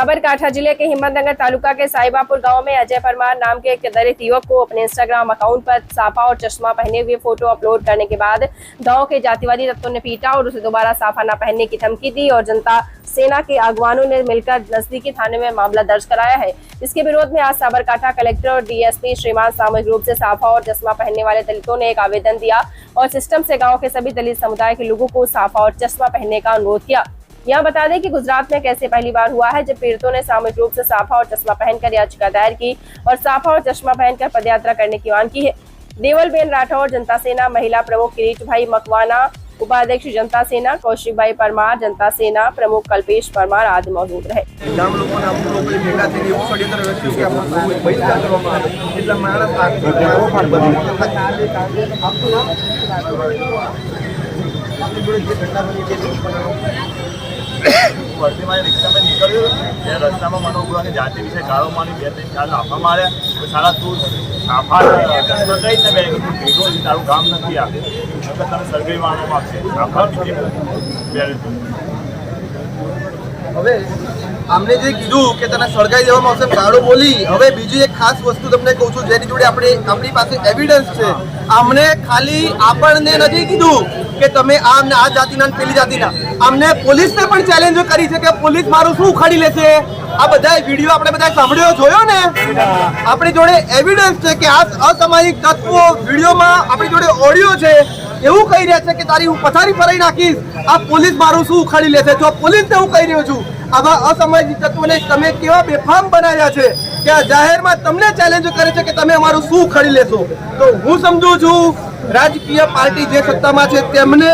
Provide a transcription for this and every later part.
साबरकांठा जिले के हिम्मतनगर तालुका के साहिबापुर गांव में अजय परमार नाम के एक दलित युवक को अपने इंस्टाग्राम अकाउंट पर साफा और चश्मा पहने हुए फोटो अपलोड करने के बाद गांव के जातिवादी तत्वों ने पीटा और उसे दोबारा साफा न पहनने की धमकी दी और जनता सेना के अगवानों ने मिलकर नजदीकी थाने में मामला दर्ज कराया है। इसके विरोध में आज साबरकांठा कलेक्टर और डीएसपी श्रीमान सामूहिक रूप से साफा और चश्मा पहनने वाले दलितों ने एक आवेदन दिया और सिस्टम से गाँव के सभी दलित समुदाय के लोगों को साफा और चश्मा पहनने का अनुरोध किया। यहाँ बता दें कि गुजरात में कैसे पहली बार हुआ है जब पीड़ितों ने सामूहिक रूप से साफा और चश्मा पहनकर याचिका दायर की और साफा और चश्मा पहनकर पदयात्रा करने की मांग की है। देवलबेन राठौर जनता सेना महिला प्रमुख किरीट भाई मकवाना, उपाध्यक्ष जनता सेना कौशिक भाई परमार, जनता सेना प्रमुख कल्पेश परमार आदि मौजूद रहे। वर्तमान रिक्शा में निकलो रस्ता में मनो उभा जाति विषय गाड़ो मानी बे तीन चार लाफा मार्या तो सारा तू साफा चश्मा कई ने भेटो तारू काम नहीं आ तने सरगई मानवा आपसे साफा बेरे હવે આમને જે કીધું કે તને સળગાઈ દેવામાં આવશે ગાળો બોલી હવે બીજી એક ખાસ વસ્તુ તમને કહું છું જેની જોડે આપણી પાસે એવિડન્સ છે આમને ખાલી આપણને નથી કીધું કે તમે આ જાતિના પેલી જાતિના આમને પોલીસને પણ ચેલેન્જ કરી છે કે પોલીસ મારું શું ઉખાડી લેશે। આ બધા વિડીયો આપણે બધા સાંભળ્યો જોયો ને આપણી જોડે એવિડન્સ છે કે આ અસામાજિક તત્વો વિડીયોમાં આપણી જોડે ઓડિયો છે એવું કહી રહ્યા છે કે તારી હું પથારી ફરાઈ નાખીશ આ પોલીસ મારું શું ઉખાડી લેશે। જો પોલીસને હું કહી રહ્યો છું આવા અસામાજિક તત્વોને તમે કેવા બેફામ બનાવ્યા છે કે આ જાહેરમાં તમને ચેલેન્જ કરે છે કે તમે અમારું શું ઉખાડી લેશો। તો હું સમજુ છું રાજકીય પાર્ટી જે સત્તામાં છે તેમને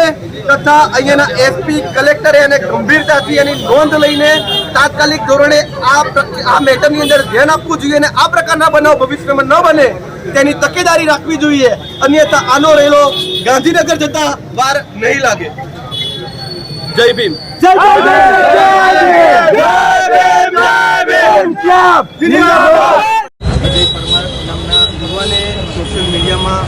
તથા અહીંયાના એસપી કલેક્ટરે એને ગંભીરતાથી એની નોંધ લઈને તાત્કાલિક ધોરણે આ મેટરની અંદર ધ્યાન આપવું જોઈએ અને આ પ્રકારના બનાવ ભવિષ્યમાં ન બને તેની તકેદારી રાખવી જોઈએ અન્યથા આનો રહેલો ગાંધીનગર જતા વાર નહીં લાગે। જય ભીમ જય અજય પરમાર નામના યુવાને સોશિયલ મીડિયામાં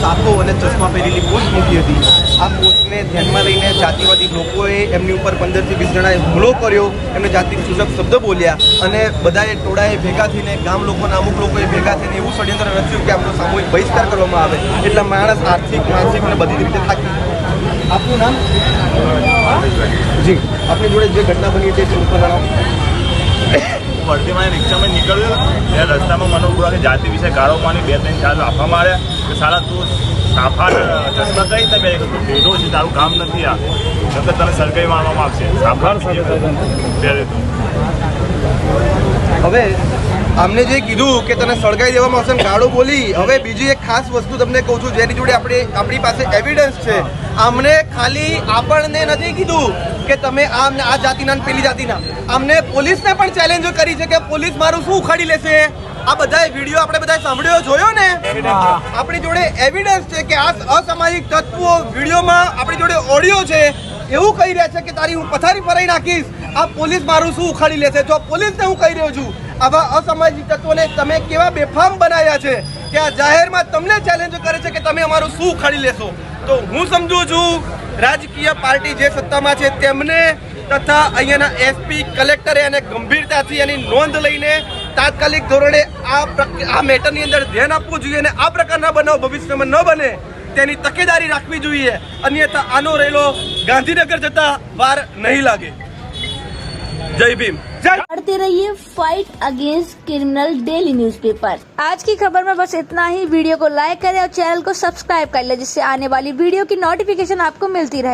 સાફો અને ચશ્મા પહેરેલી પોસ્ટ મૂકી હતી। આ પોસ્ટને ધ્યાનમાં લઈને જાતિવાદી લોકોએ એમની ઉપર 15 થી 20 જણાએ હુમલો કર્યો, એમને જાતિ સૂચક શબ્દ બોલ્યા અને બધાએ ટોળાએ ભેગા થઈને ગામ લોકોના અમુક લોકોએ ભેગા થઈને એવું ષડયંત્ર રચ્યું કે આપણો સામૂહિક બહિષ્કાર કરવામાં આવે એટલે માણસ આર્થિક માનસિક અને બધી રીતે થાકી। આપનું નામ જી આપની જોડે જે ઘટના બની તે જણાવો। वर्तमान रिक्शा में निकलो रस्ता में मनो उभा जाति विषय गाड़ो मानी बे तीन चार लाफा मार्या तो सारा तू साफा चश्मा कई ने भेटो तारू काम नहीं आ तने सरगई मानवा आपसे साफा बेरे હવે આમને જે કીધું કે તને સળગાઈ દેવામાં આવશે ગાળો બોલી હવે બીજી એક ખાસ વસ્તુ તમને કહું છું જેની જોડે આપણી પાસે એવિડન્સ છે આમને ખાલી આપણને નથી કીધું કે તમે આ જાતિના પેલી જાતિના આમને પોલીસને પણ ચેલેન્જ કરી છે કે પોલીસ મારું શું ઉખાડી લેશે। આ બધા વિડીયો આપણે બધા સાંભળ્યો જોયો ને આપણી જોડે એવિડન્સ છે કે આ અસામાજિક તત્વો વિડીયોમાં આપણી જોડે ઓડિયો છે એવું કહી રહ્યા છે કે તારી હું પથારી ફરાઈ નાખીશ આ પોલીસ મારું શું ઉખાડી લેશે। જો પોલીસને હું કહી રહ્યો છું આવા અસામાજિક તત્વોને તમે કેવા બેફામ બનાવ્યા છે કે આ જાહેરમાં તમને ચેલેન્જ કરે છે કે તમે અમારું શું ઉખાડી લેશો। તો હું સમજુ છું રાજકીય પાર્ટી જે સત્તામાં છે તેમને તથા અહીંયાના એસપી કલેક્ટરે એને ગંભીરતાથી એની નોંધ લઈને તાત્કાલિક ધોરણે આ મેટરની અંદર ધ્યાન આપવું જોઈએ અને આ પ્રકારના બનાવ ભવિષ્યમાં ન બને તેની તકેદારી રાખવી જોઈએ અન્યથા આનો રહેલો ગાંધીનગર જતા વાર નહીં લાગે। जय भीम पढ़ते रहिए fight against criminal daily newspaper. आज की खबर में बस इतना ही। वीडियो को लाइक करें और चैनल को सब्सक्राइब कर ले जिससे आने वाली वीडियो की नोटिफिकेशन आपको मिलती रहे।